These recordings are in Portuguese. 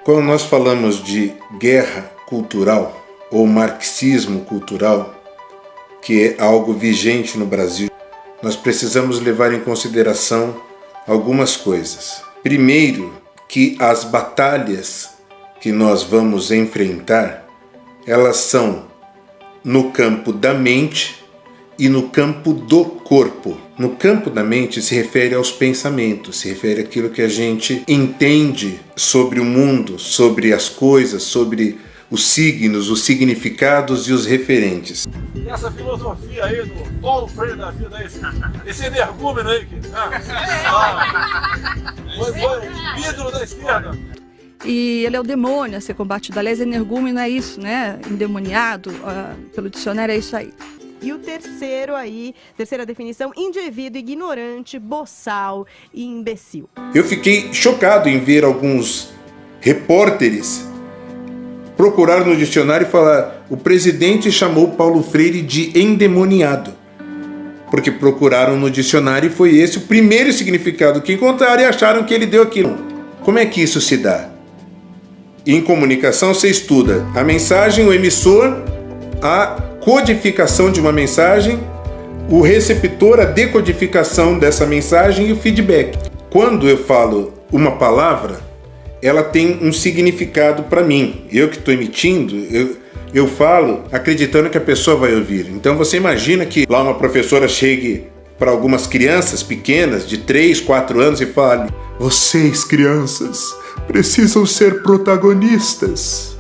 Quando nós falamos de guerra cultural ou marxismo cultural, que é algo vigente no Brasil, nós precisamos levar em consideração algumas coisas. Primeiro, que as batalhas que nós vamos enfrentar, elas são no campo da mente e no campo do corpo. No campo da mente se refere aos pensamentos, se refere àquilo que a gente entende sobre o mundo, sobre as coisas, sobre os signos, os significados e os referentes. E essa filosofia aí do Paulo Freire da vida, esse energúmeno aí, foi ídolo da esquerda. E ele é o demônio a ser combatido. Aliás, energúmeno é isso, né? Endemoniado, pelo dicionário é isso aí. E o terceira definição, indivíduo ignorante, boçal e imbecil. Eu fiquei chocado em ver alguns repórteres procurar no dicionário e falar: o presidente chamou Paulo Freire de endemoniado. Porque procuraram no dicionário e foi esse o primeiro significado que encontraram e acharam que ele deu aquilo. Como é que isso se dá? Em comunicação você estuda a mensagem, o emissor, a codificação de uma mensagem, o receptor, a decodificação dessa mensagem e o feedback. Quando eu falo uma palavra, ela tem um significado para mim. Eu que estou emitindo, eu falo acreditando que a pessoa vai ouvir. Então você imagina que lá uma professora chegue para algumas crianças pequenas de 3, 4 anos e fale: vocês, crianças, precisam ser protagonistas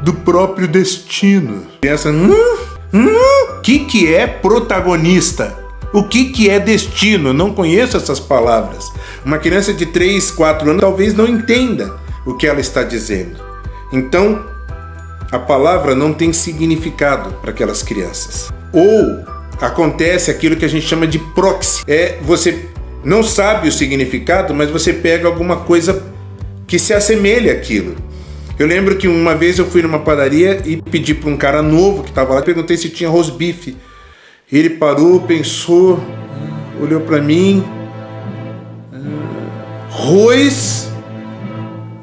do próprio destino. Criança, o que é protagonista? O que é destino? Eu não conheço essas palavras. Uma criança de 3, 4 anos talvez não entenda o que ela está dizendo. Então, a palavra não tem significado para aquelas crianças. Ou acontece aquilo que a gente chama de proxy. Você não sabe o significado, mas você pega alguma coisa que se assemelha àquilo. Eu lembro que uma vez eu fui numa padaria e pedi para um cara novo que estava lá, perguntei se tinha rosbife. Ele parou, pensou, olhou para mim. Arroz,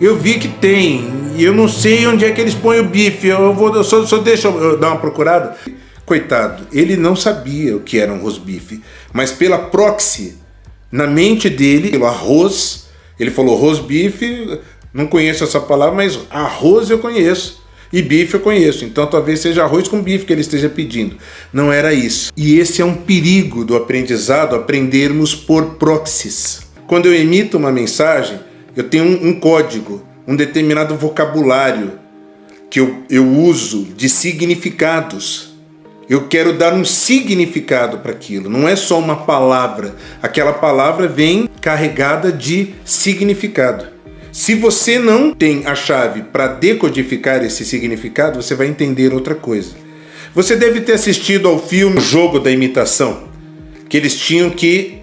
eu vi que tem, e eu não sei onde é que eles põem o bife, só deixa eu dar uma procurada. Coitado, ele não sabia o que era um rosbife, mas pela proxy, na mente dele, pelo arroz, ele falou rosbife, não conheço essa palavra, mas arroz eu conheço. E bife eu conheço, então talvez seja arroz com bife que ele esteja pedindo. Não era isso. E esse é um perigo do aprendizado, aprendermos por proxies. Quando eu emito uma mensagem, eu tenho um código, um determinado vocabulário que eu uso de significados. Eu quero dar um significado para aquilo, não é só uma palavra. Aquela palavra vem carregada de significado. Se você não tem a chave para decodificar esse significado, você vai entender outra coisa. Você deve ter assistido ao filme O Jogo da Imitação, que eles tinham que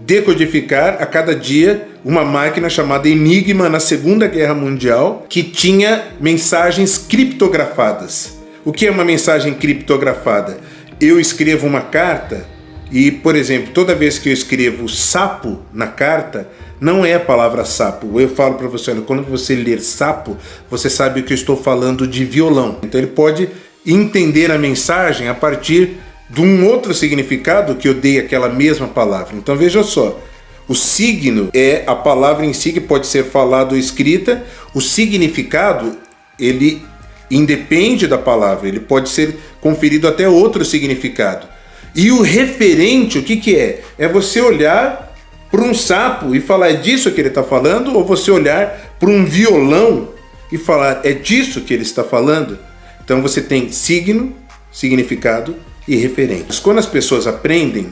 decodificar a cada dia uma máquina chamada Enigma na Segunda Guerra Mundial, que tinha mensagens criptografadas. O que é uma mensagem criptografada? Eu escrevo uma carta e, por exemplo, toda vez que eu escrevo sapo na carta, não é a palavra sapo. Eu falo para você, olha, quando você ler sapo, você sabe que eu estou falando de violão. Então ele pode entender a mensagem a partir de um outro significado que eu dei àquela mesma palavra. Então veja só, o signo é a palavra em si que pode ser falada ou escrita. O significado, ele independe da palavra, ele pode ser conferido até outro significado. E o referente, o que é? É você olhar para um sapo e falar, é disso que ele está falando? Ou você olhar para um violão e falar, é disso que ele está falando? Então você tem signo, significado e referente. Quando as pessoas aprendem,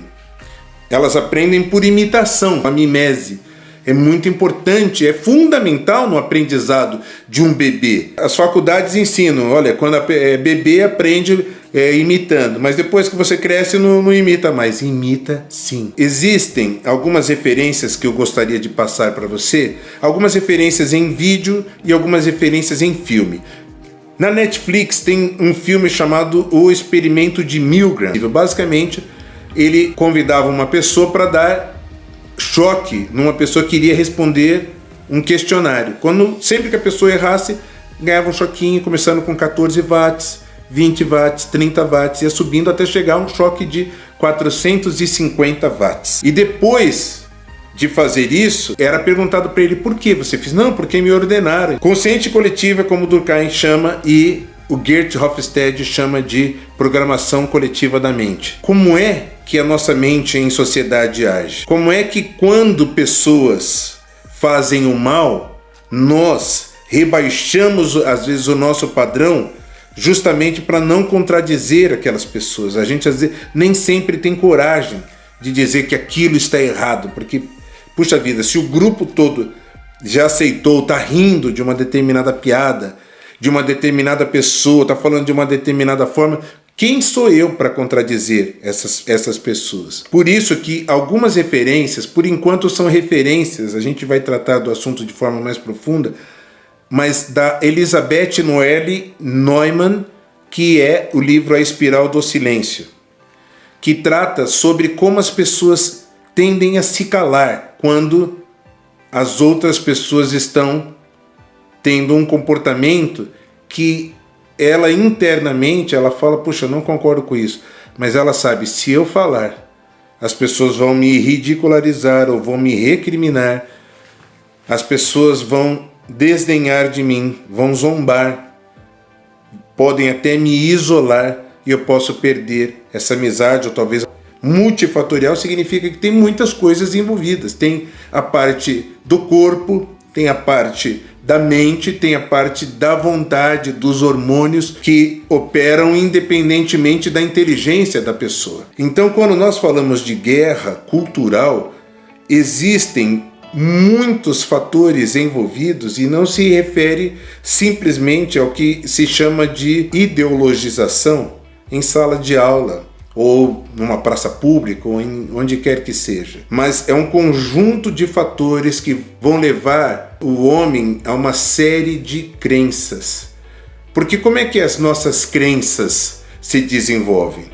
elas aprendem por imitação, a mimese. É muito importante, é fundamental no aprendizado de um bebê. As faculdades ensinam, olha, quando bebê aprende imitando, mas depois que você cresce não imita mais. Imita sim. Existem algumas referências que eu gostaria de passar para você, algumas referências em vídeo e algumas referências em filme. Na Netflix tem um filme chamado O Experimento de Milgram. Basicamente, ele convidava uma pessoa para dar choque numa pessoa que iria responder um questionário. Sempre que a pessoa errasse, ganhava um choquinho, começando com 14 watts, 20 watts, 30 watts, ia subindo até chegar a um choque de 450 watts. E depois de fazer isso, era perguntado para ele por que você fez. Não, porque me ordenaram. Consciente coletiva, como o Durkheim chama, e o Geert Hofstede chama de programação coletiva da mente. Como é que a nossa mente em sociedade age? Como é que quando pessoas fazem o mal, nós rebaixamos às vezes o nosso padrão justamente para não contradizer aquelas pessoas? A gente às vezes nem sempre tem coragem de dizer que aquilo está errado, porque, puxa vida, se o grupo todo já aceitou, está rindo de uma determinada piada, de uma determinada pessoa, está falando de uma determinada forma, quem sou eu para contradizer essas pessoas? Por isso que algumas referências, por enquanto são referências, a gente vai tratar do assunto de forma mais profunda, mas da Elisabeth Noelle Neumann, que é o livro A Espiral do Silêncio, que trata sobre como as pessoas tendem a se calar quando as outras pessoas estão tendo um comportamento que ela internamente, ela fala, puxa, eu não concordo com isso, mas ela sabe, se eu falar, as pessoas vão me ridicularizar ou vão me recriminar, as pessoas vão desdenhar de mim, vão zombar, podem até me isolar e eu posso perder essa amizade, ou talvez multifatorial significa que tem muitas coisas envolvidas. Tem a parte do corpo, tem a parte da mente, tem a parte da vontade, dos hormônios que operam independentemente da inteligência da pessoa. Então, quando nós falamos de guerra cultural, existem muitos fatores envolvidos e não se refere simplesmente ao que se chama de ideologização em sala de aula, ou numa praça pública, ou onde quer que seja. Mas é um conjunto de fatores que vão levar o homem a uma série de crenças. Porque como é que as nossas crenças se desenvolvem?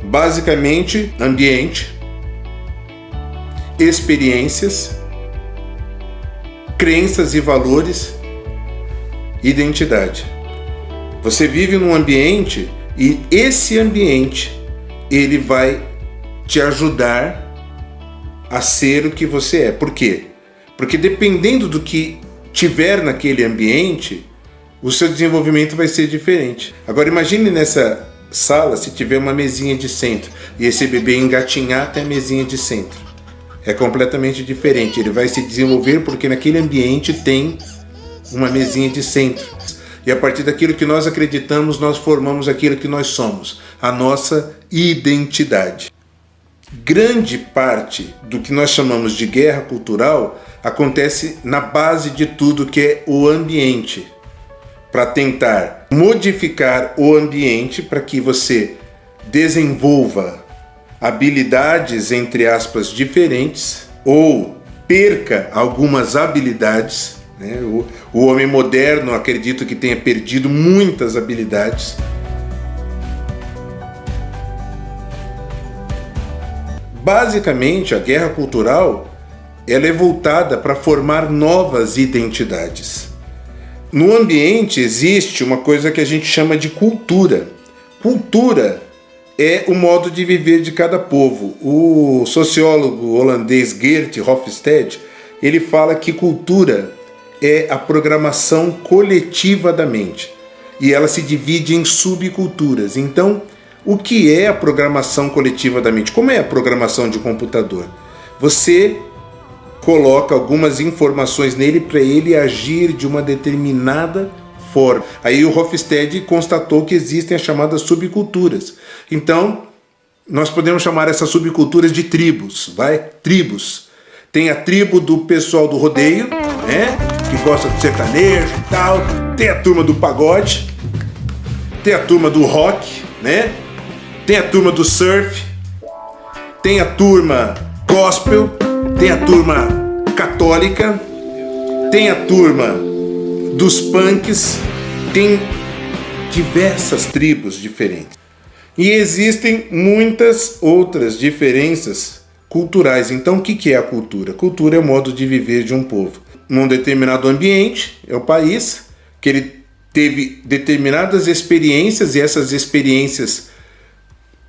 Basicamente, ambiente, experiências, crenças e valores, identidade. Você vive num ambiente e esse ambiente ele vai te ajudar a ser o que você é. Por quê? Porque dependendo do que tiver naquele ambiente, o seu desenvolvimento vai ser diferente. Agora imagine nessa sala se tiver uma mesinha de centro e esse bebê engatinhar até a mesinha de centro. É completamente diferente. Ele vai se desenvolver porque naquele ambiente tem uma mesinha de centro. E a partir daquilo que nós acreditamos, nós formamos aquilo que nós somos, a nossa identidade. Grande parte do que nós chamamos de guerra cultural acontece na base de tudo, que é o ambiente, para tentar modificar o ambiente para que você desenvolva habilidades, entre aspas, diferentes, ou perca algumas habilidades. O homem moderno, acredito que tenha perdido muitas habilidades. Basicamente, a guerra cultural ela é voltada para formar novas identidades. No ambiente existe uma coisa que a gente chama de cultura. Cultura é o modo de viver de cada povo. O sociólogo holandês Geert Hofstede, ele fala que cultura é a programação coletiva da mente. E ela se divide em subculturas. Então, o que é a programação coletiva da mente? Como é a programação de um computador? Você coloca algumas informações nele para ele agir de uma determinada forma. Aí o Hofstede constatou que existem as chamadas subculturas. Então, nós podemos chamar essas subculturas de tribos. Tribos. Tem a tribo do pessoal do rodeio, que gosta de sertanejo e tal. Tem a turma do pagode. Tem a turma do rock, Tem a turma do surf. Tem a turma gospel. Tem a turma católica. Tem a turma dos punks. Tem diversas tribos diferentes. E existem muitas outras diferenças culturais. Então, o que é a cultura? Cultura é o modo de viver de um povo. num determinado ambiente, é o país, que ele teve determinadas experiências e essas experiências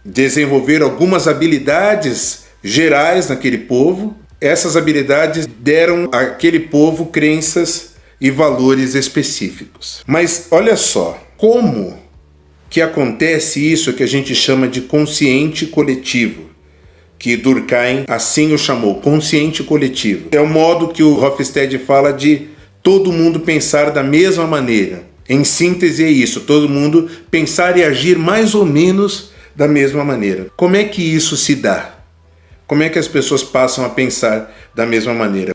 desenvolveram algumas habilidades gerais naquele povo. Essas habilidades deram àquele povo crenças e valores específicos. Mas olha só, como que acontece isso que a gente chama de consciente coletivo, que Durkheim assim o chamou, consciente coletivo. É o modo que o Hofstede fala de todo mundo pensar da mesma maneira. Em síntese é isso, todo mundo pensar e agir mais ou menos da mesma maneira. Como é que isso se dá? Como é que as pessoas passam a pensar da mesma maneira?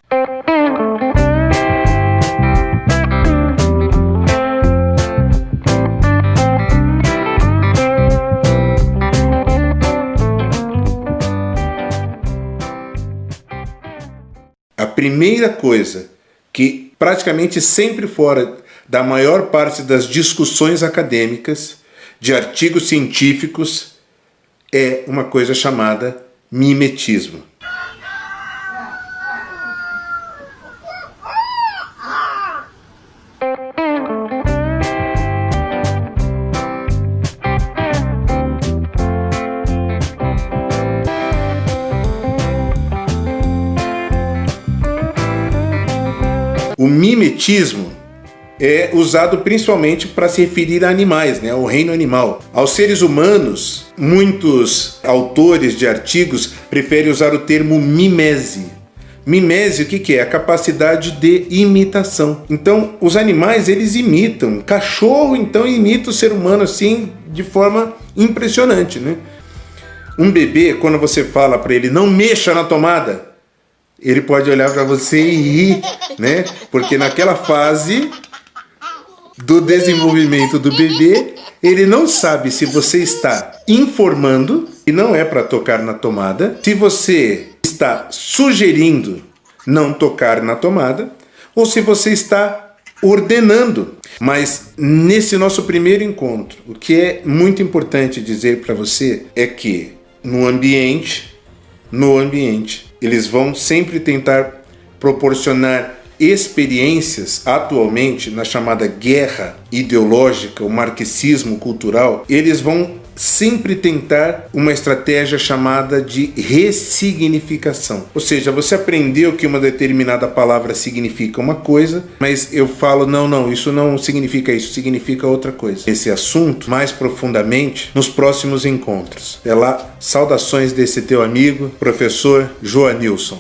A primeira coisa que praticamente sempre fora da maior parte das discussões acadêmicas, de artigos científicos, é uma coisa chamada mimetismo. O mimetismo é usado principalmente para se referir a animais, né, ao reino animal. Aos seres humanos, muitos autores de artigos preferem usar o termo mimese. Mimese, o que é? A capacidade de imitação. Então, os animais, eles imitam. Cachorro, então, imita o ser humano assim, de forma impressionante, né? Um bebê, quando você fala para ele, não mexa na tomada, ele pode olhar para você e rir, né? Porque naquela fase do desenvolvimento do bebê, ele não sabe se você está informando, e não é para tocar na tomada, se você está sugerindo não tocar na tomada, ou se você está ordenando. Mas nesse nosso primeiro encontro, o que é muito importante dizer para você é que no ambiente, eles vão sempre tentar proporcionar experiências. Atualmente, na chamada guerra ideológica, o marxismo cultural, eles vão sempre tentar uma estratégia chamada de ressignificação. Ou seja, você aprendeu que uma determinada palavra significa uma coisa, mas eu falo, não, isso não significa isso, significa outra coisa. Esse assunto, mais profundamente, nos próximos encontros. Até lá, saudações desse teu amigo, professor Joanilson.